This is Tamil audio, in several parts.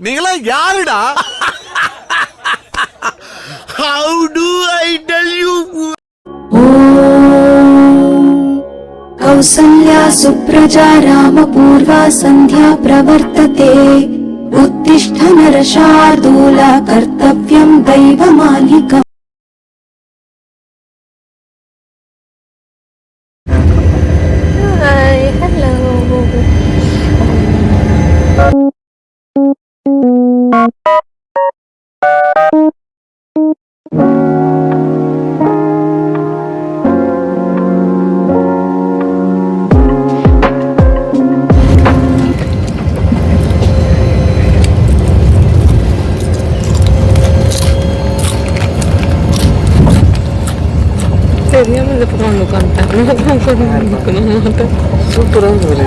நீங்களா யாருடா? How do I tell you? Kausalya Supraja रामपूर्वा सन्ध्या प्रवर्तते उत्तिष्ठ नरशार्दूल कर्तव्यं दैवमालिकम्. Hi, hello. தெரியாம இந்த பக்கம் வந்து உட்காந்துட்டேன். சூப்பராக இருந்தது.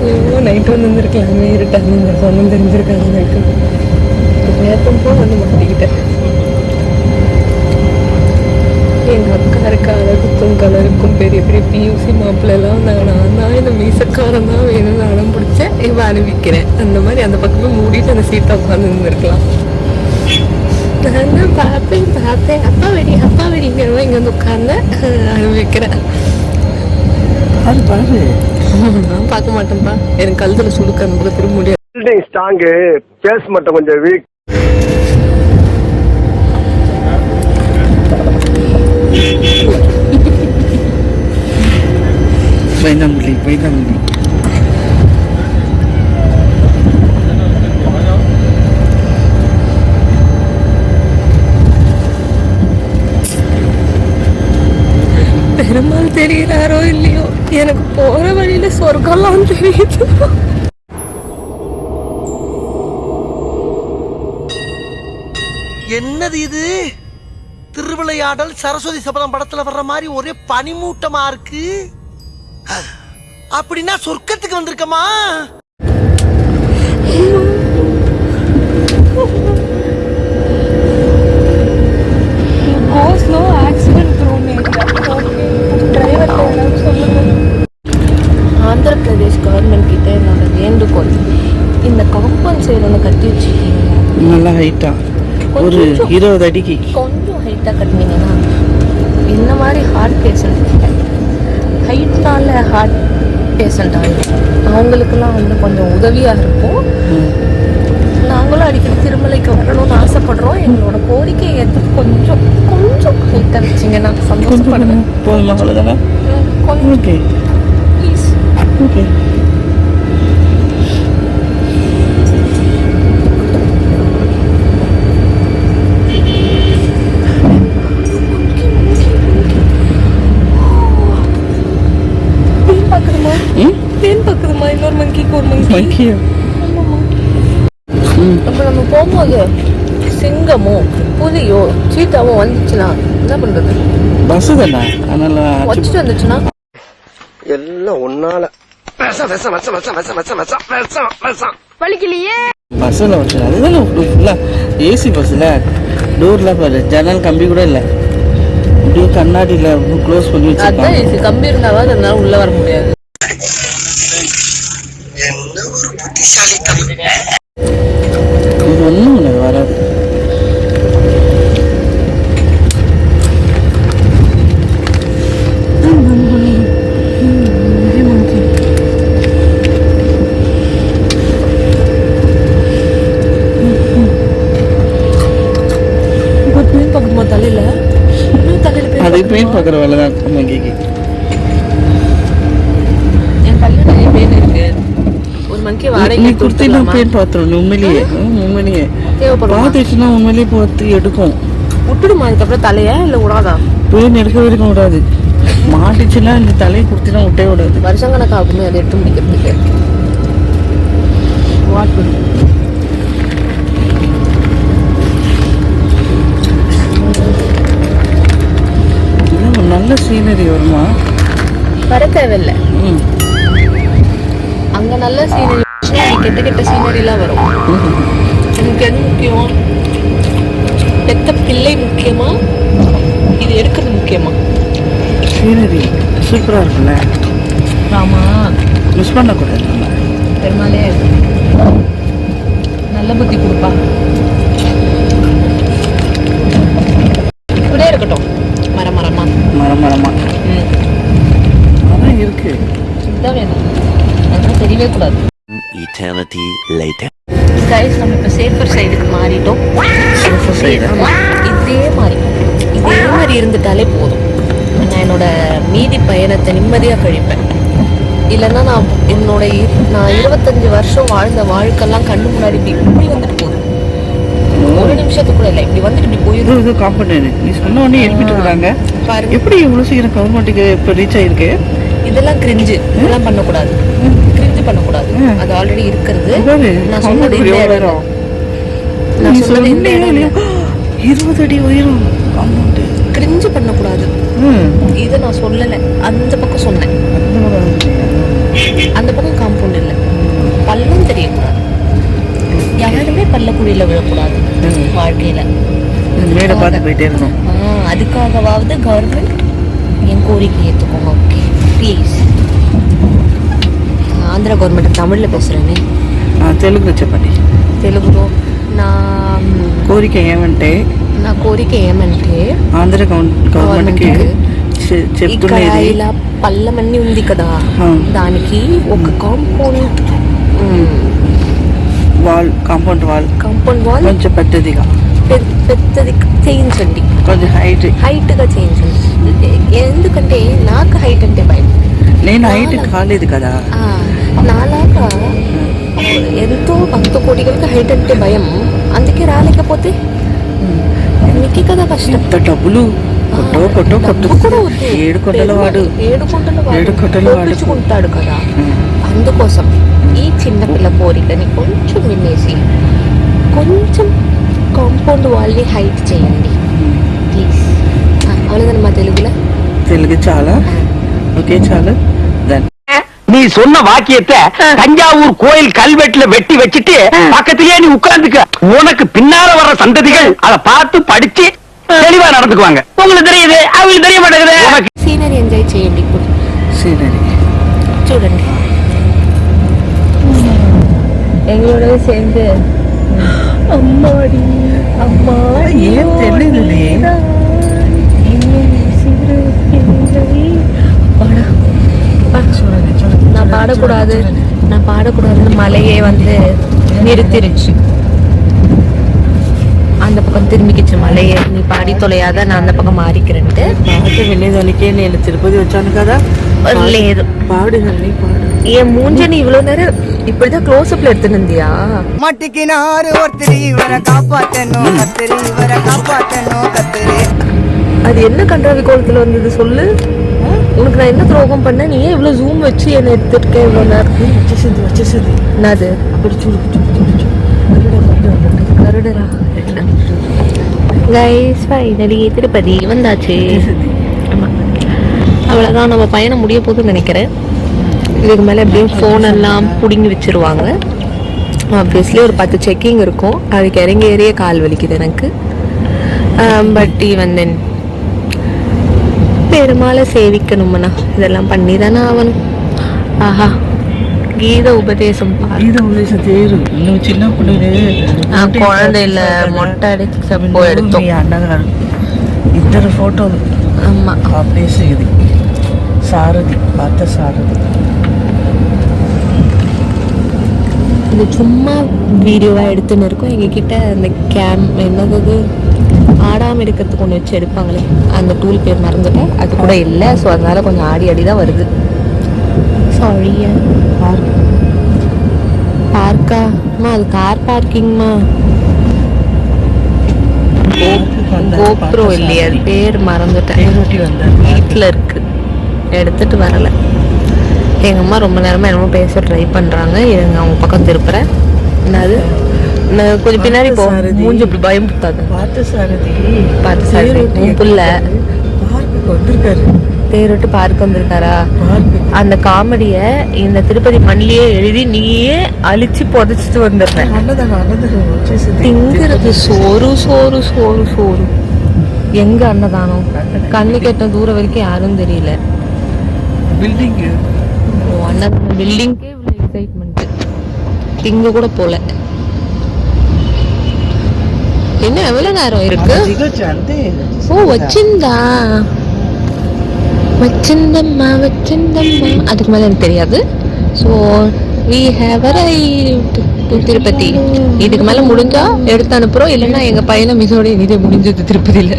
ஐயோ நைட்டு வந்துருக்கலாமே, இருட்டாக இருந்திருக்கும், ஒன்றும் தெரிஞ்சிருக்காது. நைட்டு நேரத்தும் போக வந்து மாட்டிக்கிட்டேன். எங்கள் அக்கா இருக்கா, அழகுக்கும் கலருக்கும் பெரிய பெரிய பியூசி மாப்பிள்ளெல்லாம் வந்தாங்க. நான் தான் இந்த மீசக்காரன் தான் வேணும்னு அடம் பிடிச்சேன். இவன் அனுப்பிக்கிறேன். அந்த மாதிரி அந்த பக்கமே மூடிட்டு அந்த சீட்டை உட்காந்து இருந்திருக்கலாம். நான் தான் பார்த்தேன் அப்பா வெடிங்கிறவன் இங்கே வந்து உட்காந்து அனுபவிக்கிறேன். அது பாரு, நான் பார்க்க மாட்டேன்ப்பா. எனக்கு கழுத்துல சுடுக்க அனுப்ப திரும்ப முடியாது. பில்டிங் ஸ்ட்ராங்கு, பேஸ் மட்டும் கொஞ்சம் வீக். பைனாங்குழி பெருமாள் தெரிகிறாரோ இல்லையோ, எனக்கு போற வழியில சொர்க்கம்லாம் தெரியுது. என்னது இது? திருவிளையாடல் சரஸ்வதி சபதம் படத்துல வர்ற மாதிரி ஒரே பனிமூட்டமா இருக்கு. அப்படின்னா சொர்க்கத்துக்கு வந்திருக்கமா? ஆந்திர பிரதேஷ் கவர்மெண்ட் கிட்ட என்னோட வேண்டுகோள், இந்த காம்பவுண்ட் சைடு ஒன்று கட்டி வச்சுருக்கீங்க நல்லா ஹைட்டா, ஒரு 20 அடிக்கு கொஞ்சம் ஹைட்டாக கட்டினீங்கன்னா இந்த மாதிரி ஹார்ட் பேஷண்ட், ஹைட்டால ஹார்ட் பேஷண்ட் ஆகிடும், அவங்களுக்கெல்லாம் வந்து கொஞ்சம் உதவியாக இருக்கும். நாங்களும் அடிக்கடி திருமலைக்கு வரணும்னு ஆசைப்படுறோம். எங்களோட கோரிக்கையை ஏற்று கொஞ்சம் கொஞ்சம் ஹைட்டாக வச்சிங்கன்னா சந்தோஷப்படுவேன். போதுமா? அவ்வளோதானே? கொஞ்சம் ஓகே ப்ளீஸ். ஓகே. தேன் பார்க்குதுமா, இன்னொரு மங்கிக்கு ஒரு மங்கி. அப்போ நம்ம போகும்போது சிங்கமோ புலியோ சீட்டாவோ வந்துச்சுன்னா என்ன பண்றது? பஸ் தானே, அதனால வச்சுட்டு வந்துச்சுன்னா எல்லாம் ஒன்னால வலிக்கலையே. பஸ்ஸில் வச்சு அதுதானே ஃபுல்லாக ஏசி பஸ்ஸில் டோரில் பாரு, ஜன்னல் கம்பி கூட இல்லை, இப்படியே கண்ணாடியில் க்ளோஸ் பண்ணி அதான் வச்சுருக்காங்க. ஏசி கம்பி இருந்தாலும் அதனால உள்ள வர முடியாது. இது ஒன்றும் இல்லை, வராது. அது பெயின் பார்க்குற வேலை தான் மங்கிக்கு. என் கல்யாணம் நிறைய பெயின் இருக்கு. ஒரு மங்கி வாடகை குர்த்தினா பெயின் பார்த்துரும். உண்மையிலேயே பார்த்துச்சுன்னா உண்மையிலேயே பார்த்து எடுக்கும். விட்டுடுமா அதுக்கப்புறம் தலையா இல்லை விடாதா? பெயின் எடுக்கவே இருக்க விடாது. மாட்டிச்சுன்னா இந்த தலையை குர்த்தினா விட்டே விடாது. வருஷக்கணக்காகுமே அதை எடுத்து முடிக்கிறதுக்கு. நல்ல சீனரி வருமா? வர தேவையில்லை. அங்க நல்ல சீனரி, கெட்ட கெட்ட சீனரிலாம் வரும். எனக்கு எது முக்கியம்? பெத்த பிள்ளை முக்கியமா, இது எடுக்கிறது முக்கியமா? சீனரி சூப்பராக இருக்குல்ல. ஆமா, மிஸ் பண்ணக்கூடாது. பெருமாளே நல்ல புத்தி கொடுப்பா. இப்படியே இருக்கட்டும், மரமா. மரமா அதான் இருக்கு. இதுதான் வேணும், அதெல்லாம் தெரியவே கூடாது. Eternity later. கைஸ், நம்ம இப்போ சேஃபர் சைடுக்கு மாறிட்டோம். ஆமா, இதே மாதிரி இருந்துட்டாலே போதும். நான் என்னோட மீதி பயணத்தை நிம்மதியாக கழிப்பேன். இல்லைன்னா நான் 25 வருஷம் வாழ்ந்த வாழ்க்கெல்லாம் கண்ணு முன்னாடி இப்படி வந்துட்டு போகுது. ஒரு நிமிஷத்துக்கு கூட இல்லை, இப்படி வந்துட்டு இப்படி போயிடும். இது காம்பவுண்ட் நீ சொன்ன உடனே எழுப்பிட்டு இருக்காங்க பாருங்க, எப்படி இவ்வளோ சீக்கிரம் கவர்மெண்ட்டுக்கு இப்போ ரீச் ஆயிருக்கு. இதெல்லாம் கிரிஞ்சு, இதெல்லாம் பண்ணக்கூடாது, கிரிஞ்சு பண்ணக்கூடாது. அது ஆல்ரெடி இருக்கிறது. நான் சொன்னது இந்த இடம், நான் சொன்னது இந்த இடம் 20 அடி உயரம் காம்பவுண்ட். கிரிஞ்சு பண்ணக்கூடாது. இதை நான் சொல்லலை, அந்த பக்கம் சொன்னேன். அந்த பக்கம் காம்பவுண்ட் இல்லை, பள்ளம் தெரியக்கூடாது. யாருமே பள்ளக்குழியில விழக்கூடாது வாழ்க்கையில. மேடை பார்த்து போயிட்டே இருக்கணும். அதுக்காகவாவது கவர்மெண்ட் என் கோரிக்கை ஏற்றுக்கோங்க. Okay please. ஆந்திரா கவர்மெண்ட் தமிழில் பேசுகிறேனே. తెలుగు చెప్పండి. తెలుగులో నా కోరిక ఏమంటే ఆంధ్ర గవర్నమెంట్కి ఇక్కడ ఇలా పల్లమన్నీ ఉంది కదా, దానికి ఒక కాంపౌండ్ వాల్ కొంచెం పెద్దదిగా చేయించండి, కొంచెం హైట్గా చేయించండి. ఎందుకంటే నాకు హైట్ అంటే భయం. నేను హైట్ కాలేదు కదా, నాలాగా ఎంతో 100 కోటికలకి హైట్ అంటే భయం. అందుకే రాలేకపోతే నీకే కదా కష్టం. డబ్బులు కొట్టు 7 కొండల వాడు చూపించుకుంటాడు కదా. అందుకోసం ఈ చిన్నపిల్ల కోరికని కొంచెం వినేసి కొంచెం కాంపౌండ్ వాళ్ళని హైట్ చేయండి ప్లీజ్. అవ్వలేదన్నమా తెలుగు చాలా ఓకే చాలు. நீ சொன்ன வாக்கியத்தை தஞ்சாவூர் கோயில் கல்வெட்டுல வெட்டி வச்சிட்டு பக்கத்திலேயே நீ உட்கார்ந்துக்க. உனக்கு பின்னால வர்ற சந்ததிகள் அதை பார்த்து படிச்சு தெளிவா நடந்துக்குவாங்க. உங்களுக்கு தெரியுது, அவங்களுக்கு தெரிய மாட்டேங்குது. సీనరీ ఎంజాయ్ చేయండి. ఇప్పుడు సీనరీ చూడండి, எங்களோட சேர்ந்து அம்மாடி ஏன் தெரியல. நான் பாடக்கூடாதுன்னு மலையே வந்து நிறுத்திருச்சு. அந்த பக்கம் திரும்பிக்கிச்சு மலையே. நீ పాడి తొలయాద నా அந்த పక్కం మారిக்கிறంటే పాట వినేదానికే నేను తిరుపతి వచ్చాను కదా. లేదు, పాడు என் மூஞ்சனி இவ்வளவு நேரம் இப்படிதான் க்ளோஸ்அப்ல எடுத்துனியா? மட்டிக்கினாரு ஒருத்தரி இவரை காப்பாத்தணும் கத்திரி, இவரை காப்பாத்தணும் கத்திரி. அது என்ன கன்றாவி கோலத்துல வந்தது சொல்லு. உனக்கு நான் என்ன துரோகம் பண்ண? நீ ஏன் இவ்வளவு ஜூம் வச்சு என்ன எடுத்துருக்கேன் இவ்வளவு நேரம்? వచ్చేసింది என்னது அப்படி చూడు கருடரா? கைஸ் ஃபைனலி திருப்பதி வந்தாச்சு. ஆமா, அவ்வளோதான், நம்ம பயணம் முடிய போகுதுன்னு நினைக்கிறேன். இதுக்கு மேலே எப்படியும் ஃபோன் எல்லாம் பிடுங்கி வச்சிருவாங்க. ஆப்வியஸ்லி ஒரு 10 செக்கிங் இருக்கும். அதுக்கு இறங்கி ஏறிய கால் வலிக்குது எனக்கு. பட் ஈவன் பெருமாளை சேவிக்கணும்னா இதெல்லாம் பண்ணி தானே ஆகணும். ஆஹா, கீத உபதேசம் தேரு இன்னும் சின்ன பிள்ளைங்க குழந்தையில மொட்டை அடிச்சப்போ எடுத்தோம். అన్నగారు ఇద్దరు ఫోటోలు. ஆமா, ప్లేస్ ఇది సారథి, పాత సారథి. இது சும்மா வீடியோவாக எடுத்துன்னு இருக்கோம். எங்ககிட்ட அந்த என்னது ஆடாமல் இருக்கிறதுக்கு ஒன்று வச்சு எடுப்பாங்களே, அந்த டூல் பேர் மறந்துட்டேன், அது கூட இல்லை. ஸோ அதனால கொஞ்சம் ஆடி தான் வருது. சாரியா. பார்க்காமா, அது கார் பார்க்கிங்மா. கோப்ரோ இல்லையா, அது பேர் மறந்துட்டேன். வீட்டில் இருக்கு, எடுத்துட்டு வரலை. எங்கள் அம்மா ரொம்ப நேரமாக என்னமோ பேச ட்ரை பண்ணுறாங்க. இருங்க அவங்க பக்கம் திருப்புறேன். என்னது, நான் கொஞ்சம் பின்னாடி போ, மூஞ்சி இப்படி பயம் புத்தாது. பார்த்து சாரதி புள்ள வந்திருக்காரு, தேரோட்டு பார்க்க வந்திருக்காரா? அந்த காமெடியை இந்த திருப்பதி மண்ணிலேயே எழுதி நீயே அழிச்சு புதைச்சிட்டு வந்துடுறேன். திங்கிறது சோறு சோறு சோறு சோறு. எங்க அன்னதானம்? கண்ணு கெட்ட தூரம் வரைக்கும் யாரும் தெரியல. பில்டிங் அன்னதானம் பில்டிங்கே இவ்வளோ எக்ஸைட்மெண்ட். திங்க கூட போல. இன்னும் எவ்வளவு நேரம் இருக்கு? దిగొచ్చు అంతే. ஓ வச்சிருந்தா வச்சிருந்தம்மா அதுக்கு மேலே எனக்கு தெரியாது. So we have arrived to Tirupati. இதுக்கு மேலே முடிஞ்சா எடுத்து அனுப்புகிறோம், இல்லைன்னா எங்கள் பையனை மிசோட இதே முடிஞ்சது திருப்பதியில்.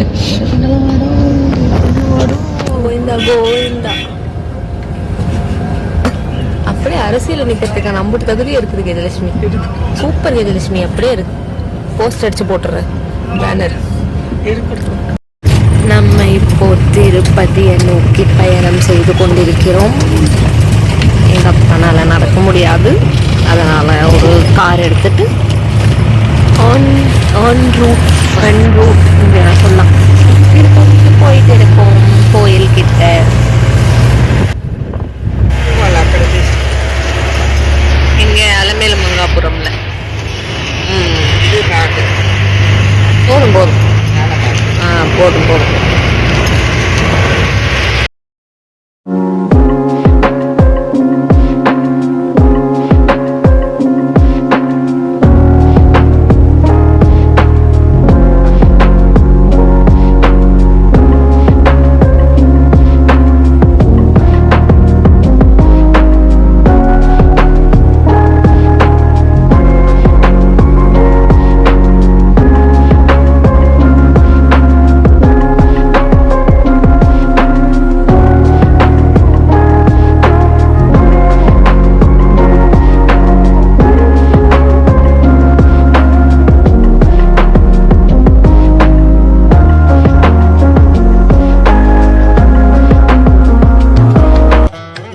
கோவிந்தா கோவிந்தா. அப்படியே அரசியல் நிற்கிறதுக்கான அம்புட்டு தகுதியே இருக்குது கஜலட்சுமி. சூப்பர் கஜலட்சுமி, அப்படியே இருக்கு. போஸ்ட் அடிச்சு போட்டுறேன், பேனர். நம்ம இப்போ திருப்பதியை நோக்கி பயணம் செய்து கொண்டிருக்கிறோம். எங்கள் அப்பனால நடக்க முடியாது, அதனால் ஒரு கார் எடுத்துட்டு ஆன் ரூட் சொல்லலாம் திருப்பதிக்கு போயிட்டு இருக்கோம். கோயில்கிட்ட இங்கே அலமேலு மங்காபுரம்ல. போதும் போதும் போதும்.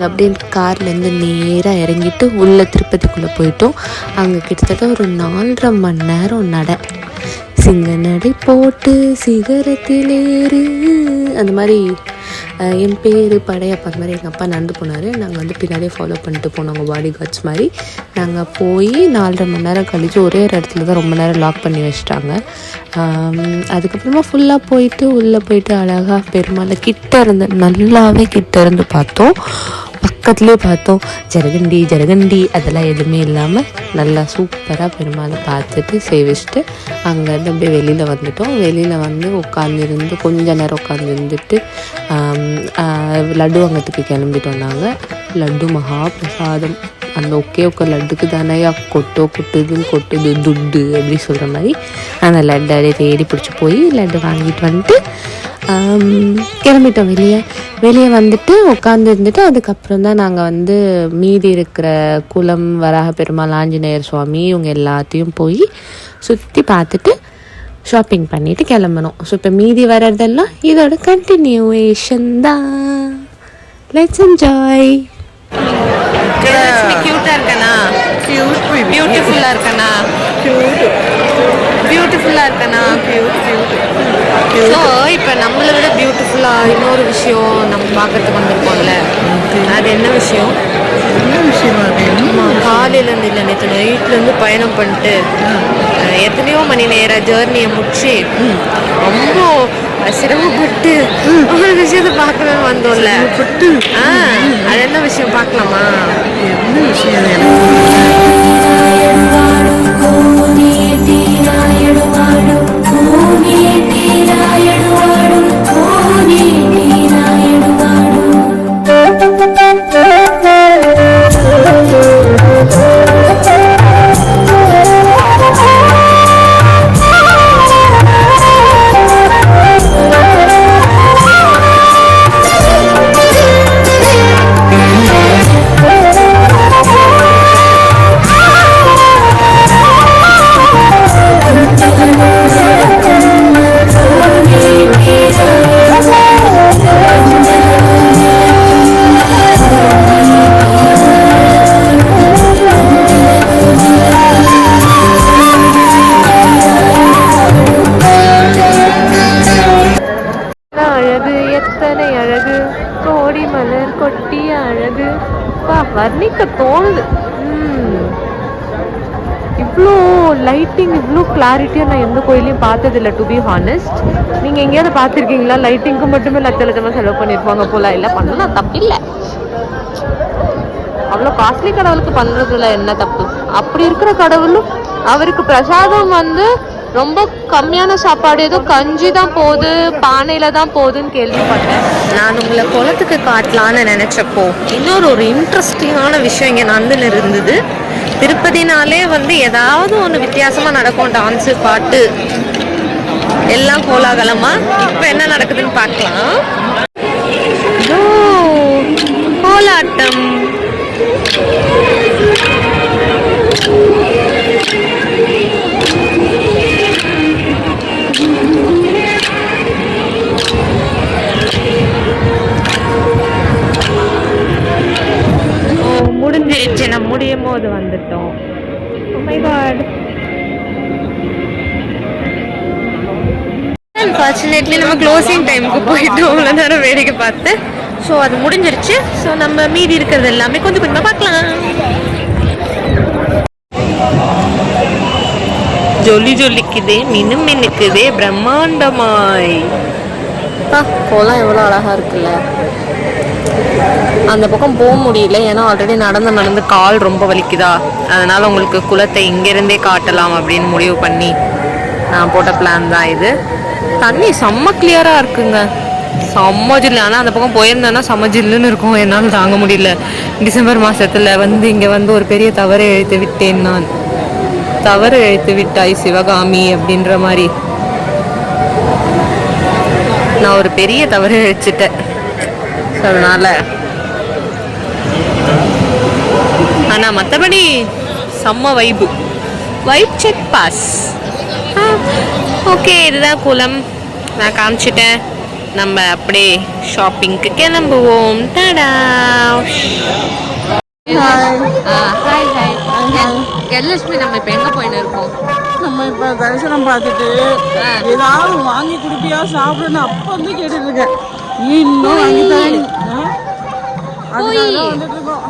அப்படியே கார்லேருந்து நேராக இறங்கிட்டு உள்ளே திருப்பதிக்குள்ளே போயிட்டோம். அங்கே கிட்டத்தட்ட ஒரு 4.5 மணி நேரம் நடை. சிங்க நடை போட்டு சிகரத்தில் ஏறு, அந்த மாதிரி என் பேர் படையப்பா, அந்த மாதிரி எங்கள் அப்பா நடந்து போனார். நாங்கள் வந்து பின்னாடியே ஃபாலோ பண்ணிட்டு போனோம், அவங்க பாடி கார்ட்ஸ் மாதிரி. நாங்கள் போய் 4.5 மணி நேரம் கழித்து ஒரே ஒரு இடத்துல தான் ரொம்ப நேரம் லாக் பண்ணி வச்சிட்டாங்க. அதுக்கப்புறமா ஃபுல்லாக போயிட்டு உள்ளே போயிட்டு அழகாக பெருமாளை நல்லாவே கிட்ட இருந்து பார்த்தோம். பக்கத்துலேயே பார்த்தோம். ஜரகண்டி அதெல்லாம் எதுவுமே இல்லாமல் நல்லா சூப்பராக பெருமாளை பார்த்துட்டு சேவிச்சுட்டு அங்கேருந்து அப்படியே வெளியில் வந்துட்டோம். வெளியில் வந்து உட்காந்துருந்து கொஞ்ச நேரம் உட்காந்துருந்துட்டு லட்டு வாங்கிறதுக்கு கிளம்பிட்டோம். நாங்கள் லட்டு மகா பிரசாதம். அந்த ஒகே லட்டுக்கு தானே கொட்டுது துட்டு அப்படி சொல்கிற மாதிரி அந்த லட்டு அப்படியே தேடி பிடிச்சி போய் லட்டு வாங்கிட்டு வந்துட்டு கிளம்பிட்டோம். வெளியே வந்துட்டு உட்காந்து இருந்துட்டு அதுக்கப்புறம் தான் நாங்கள் வந்து மீதி இருக்கிற குளம், வராக பெருமாள், ஆஞ்சநேயர் சுவாமி இவங்க எல்லாத்தையும் போய் சுற்றி பார்த்துட்டு ஷாப்பிங் பண்ணிட்டு கிளம்பணும். ஸோ இப்போ மீதி வர்றதெல்லாம் இதோட கண்டினியூவேஷன் தான். Let's enjoy. கியூட்டா இருக்கனா? பியூட்டிஃபுல்லா இருக்கனா? பியூட்டிஃபுல்லா இருக்கனா? ஸோ இப்போ நம்மளை விட பியூட்டிஃபுல்லாக இன்னொரு விஷயம் நம்ம பார்க்கறதுக்கு வந்திருக்கோம்ல, அது என்ன விஷயம்? காலையிலேருந்து இல்லை, நேற்று நைட்லேருந்து பயணம் பண்ணிட்டு எத்தனையோ மணி நேரம் ஜேர்னியை முடிச்சு ரொம்ப சிரமப்பட்டு ஒரு விஷயத்தை பார்க்கணும்னு வந்தோம்ல. அது என்ன விஷயம் பார்க்கலாமா? என்ன விஷயம்? வர்ணிக்க தோணுது. இவ்வளோ லைட்டிங், இவ்வளோ கிளாரிட்டியாக நான் எந்த கோயிலையும் பார்த்ததில்லை, டு பி ஹானஸ்ட். நீங்கள் எங்கேயாவது பார்த்துருக்கீங்களா? லைட்டிங்க்கு மட்டுமே லட்சமாக செலவு பண்ணியிருப்பாங்க போல. இல்லை பண்ணலாம், தப்பில்லை. அவ்வளோ காஸ்ட்லி கடவுளுக்கு பண்ணுறதுல என்ன தப்பு? அப்படி இருக்கிற கடவுளும் அவருக்கு பிரசாதம் வந்து ரொம்ப கம்மியான சாப்பாடு, ஏதோ கஞ்சி தான் போகுது, பானையில தான் போகுதுன்னு கேள்விப்பட்டேன். நான் உங்களை குளத்துக்கு காட்டலான்னு நினைச்சப்போ இன்னொரு இன்ட்ரெஸ்டிங்கான விஷயம் இங்கே நடந்துன்னு இருந்தது. திருப்பதினாலே ஏதாவது ஒன்று வித்தியாசமாக நடக்கும். டான்ஸு, பாட்டு எல்லாம் கோலாகலமா. இப்போ என்ன நடக்குதுன்னு பார்க்கலாம். கோலாட்டம். முடிஞ்சிருச்சு, நம்ம முடியும் போது வந்துட்டோம். Oh my God. அன்ஃபார்ச்சுனேட்லி நம்ம க்ளோசிங் டைமுக்கு போயிட்டோம். அவ்வளோ நேரம் வேடிக்கை பார்த்து. ஸோ அது முடிஞ்சிருச்சு. ஸோ நம்ம மீதி இருக்கிறது எல்லாமே கொஞ்சம் கொஞ்சமாக பார்க்கலாம். ஜொலி ஜொலிக்குதே, மினு மினுக்குதே பிரம்மாண்டமாய். கோலம் எவ்வளோ அழகாக இருக்குல்ல. அந்த பக்கம் போக முடியல, ஏன்னா ஆல்ரெடி நடந்து கால் ரொம்ப வலிக்குதா. அதனால் உங்களுக்கு குளத்தை இங்கேருந்தே காட்டலாம் அப்படின்னு முடிவு பண்ணி நான் போட்ட பிளான் தான் இது. தண்ணி செம்ம கிளியராக இருக்குங்க, செம்ம ஜில்லு. ஆனால் அந்த பக்கம் போயிருந்தேன்னா செம்ம ஜில்லுன்னு இருக்கும். என்னால் தாங்க முடியல. டிசம்பர் மாதத்தில் இங்கே ஒரு பெரிய தவறு இழைத்து விட்டேன். நான் தவறு இழைத்து விட்டாய் சிவகாமி அப்படின்ற மாதிரி நான் ஒரு பெரிய தவறு இழைச்சிட்டேன். ஸோ அதனால் ஆனால் மற்றபடி செம்ம வைப் செக் பாஸ். ஓகே, இதுதான் குளம். நான் காமிச்சிட்டேன். நம்ம அப்படியே ஷாப்பிங்க்கு கிளம்புவோம். டடா. Hi hi. கெஜலட்சுமி, நம்ம இப்போ எங்கே போயின்னு இருக்கோம்? நம்ம இப்போ தரிசனம் பார்த்துட்டு ஏதாவது வாங்கி கொடுப்பியா சாப்பிடுன்னு அப்போ கேட்டுட்டு இருக்கேன். இன்னும் வாங்கி தரேன். வந்துட்டு இருக்கோம்.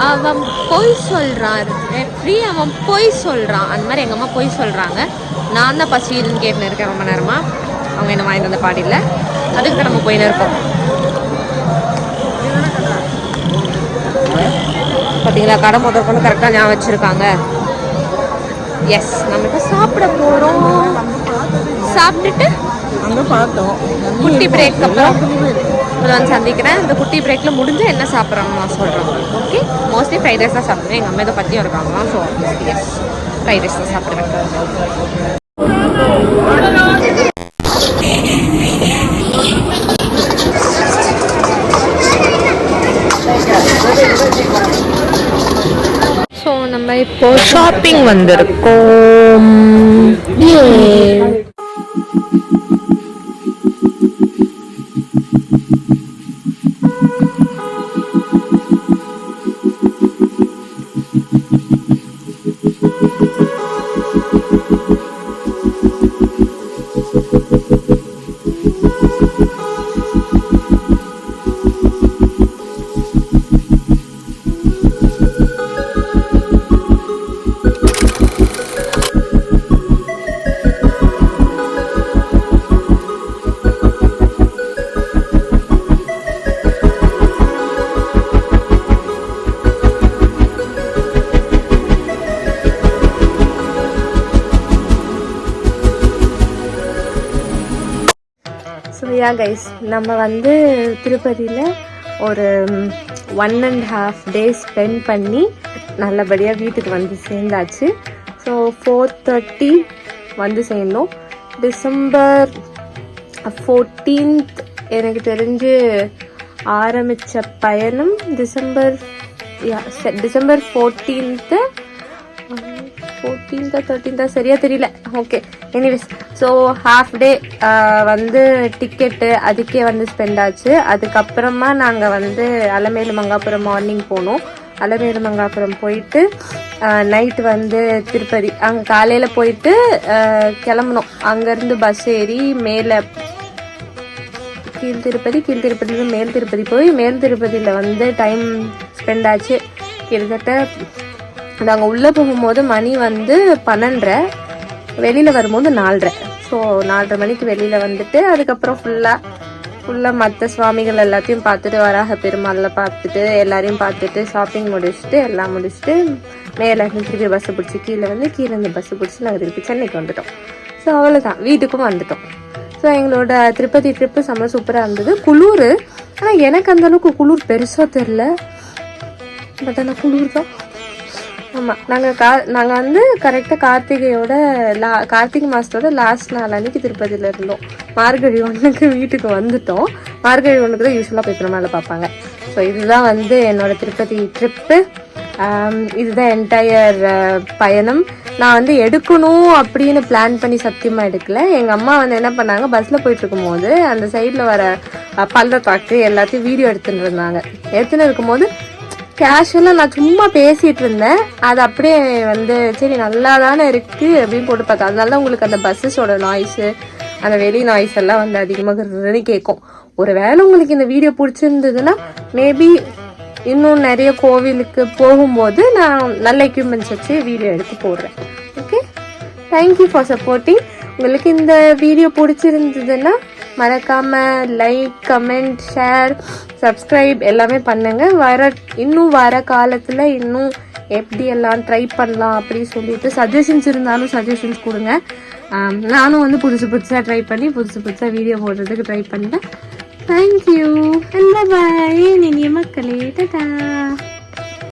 அவன் பொய் சொல்கிறான், அவன் பொய் சொல்கிறான். அந்த மாதிரி எங்கள் அம்மா பொய் சொல்கிறாங்க. நான் தான் பசின்னு கேட்டுன்னு இருக்கேன் ரொம்ப நேரமாக. அவங்க என்ன வாங்கிட்டு வந்த பாடியில். அதுக்கு தான் நம்ம போயின்னு இருக்கோம். பார்த்தீங்களா, கடை முதல் கொண்டு கரெக்டாக ஞாபகம் வச்சுருக்காங்க. எஸ், நம்ம இப்போ சாப்பிட போகிறோம். சாப்பிட்டுட்டு அங்கே பார்த்தோம். குட்டி பிரேக் அப்புறம் சந்திக்கிறேன். இந்த குட்டி பிரேக்கில் முடிஞ்சு என்ன சாப்பிட்றோம்னு நான் சொல்கிறேன். ஓகே, மோஸ்ட்லி ஃப்ரைட் ரைஸ் தான் சாப்பிடுவேன். எங்கள் அம்மா இதை பற்றியும் இருக்காங்க. ஸோ எஸ், ஃப்ரைட் ரைஸ் தான் சாப்பிடுவேன். ஸோ நம்ம இப்போ ஷாப்பிங் வந்திருக்கோம். ஸோ யா கைஸ், நம்ம திருப்பதியில் ஒரு 1.5 days ஸ்பெண்ட் பண்ணி நல்லபடியாக வீட்டுக்கு சேர்ந்தாச்சு. ஸோ 4:30 சேர்ந்தோம். டிசம்பர் 14th எனக்கு தெரிஞ்சு ஆரம்பித்த பயணம் டிசம்பர் 14th 13th சரியா தெரியல. Okay, anyways, so half day ticket அதுக்கே ஸ்பெண்ட் ஆச்சு. அதுக்கப்புறமா நாங்கள் அலமேலு மங்காபுரம் மார்னிங் போனோம். அலமேலு மங்காபுரம் போயிட்டு நைட்டு திருப்பதி அங்கே காலையில் போயிட்டு கிளம்புனோம். அங்கேருந்து பஸ் ஏறி மேலே கீழ்திருப்பதியிலேருந்து மேல் திருப்பதி போய் மேல் திருப்பதியில் டைம் ஸ்பெண்ட் ஆச்சு. கிட்டத்தட்ட நாங்கள் உள்ளே போகும்போது மணி 12:30, வெளியில் வரும்போது 4:30. ஸோ 4:30 மணிக்கு வெளியில் அதுக்கப்புறம் ஃபுல்லாக ஃபுல்லாக மற்ற சுவாமிகள் எல்லாத்தையும் பார்த்துட்டு வராக பெருமாளில் பார்த்துட்டு எல்லாரையும் பார்த்துட்டு ஷாப்பிங் முடிச்சுட்டு எல்லாம் முடிச்சுட்டு மேலே இருந்து திருப்பி பஸ்ஸை பிடிச்சி கீழே வந்து கீழே இருந்து பஸ்ஸு பிடிச்சி நாங்கள் திருப்பி சென்னைக்கு வந்துட்டோம். ஸோ அவ்வளோதான், வீட்டுக்கும் வந்துட்டோம். ஸோ எங்களோட திருப்பதி ட்ரிப்பு செம்ம சூப்பராக இருந்தது. குளிர், ஆனால் எனக்கு அந்தளவுக்கு குளிர் பெருசாக தெரில, பட் ஆனால் குளிர் தான். ஆமாம், நாங்கள் வந்து கரெக்டாக கார்த்திகை மாதத்தோட லாஸ்ட் நாள் அன்றைக்கி திருப்பதியில் இருந்தோம். மார்கழி 1க்கு வீட்டுக்கு வந்துட்டோம். மார்கழி 1க்கு தான் யூஸ்வலாக போய் பெருமாளை பார்ப்பாங்க. ஸோ இதுதான் வந்து என்னோடய திருப்பதி ட்ரிப்பு. இதுதான் என்டையர் பயணம். நான் வந்து எடுக்கணும் அப்படின்னு பிளான் பண்ணி சத்தியமாக எடுக்கல. எங்கள் அம்மா வந்து என்ன பண்ணாங்க, பஸ்ஸில் போயிட்டுருக்கும் போது அந்த சைடில் வர பள்ளத்தாக்கு எல்லாத்தையும் வீடியோ எடுத்துகிட்டு இருந்தாங்க. எடுத்துன்னு இருக்கும்போது கேஷுவலாக நான் சும்மா பேசிகிட்டு இருந்தேன். அது அப்படியே வந்து சரி நல்லா தானே இருக்குது அப்படின்னு போட்டு பார்த்தேன். அதனால உங்களுக்கு அந்த பஸ்ஸஸோட நாய்ஸு, அந்த வெளி நாய்ஸ் எல்லாம் வந்து அதிகமாக கேட்கும். ஒரு வேளை உங்களுக்கு இந்த வீடியோ பிடிச்சிருந்ததுன்னா மேபி இன்னும் நிறைய கோவிலுக்கு போகும்போது நான் நல்ல எக்யூப்மெண்ட்ஸ் வச்சு வீடியோ எடுத்து போடுறேன். Okay, thank you for supporting. உங்களுக்கு இந்த வீடியோ பிடிச்சிருந்ததுன்னா மறக்காமல் லைக், கமெண்ட், ஷேர், சப்ஸ்கிரைப் எல்லாமே பண்ணுங்கள். இன்னும் வர காலத்தில் இன்னும் எப்படி எல்லாம் ட்ரை பண்ணலாம் அப்படின்னு சொல்லிட்டு சஜஷன்ஸ் இருந்தாலும் சஜஷன்ஸ் கொடுங்க. நானும் வந்து புதுசாக ட்ரை பண்ணி புதுசாக வீடியோ போடுறதுக்கு ட்ரை பண்ணுறேன். Thank you and bye. இனிய மக்களே, டாடா.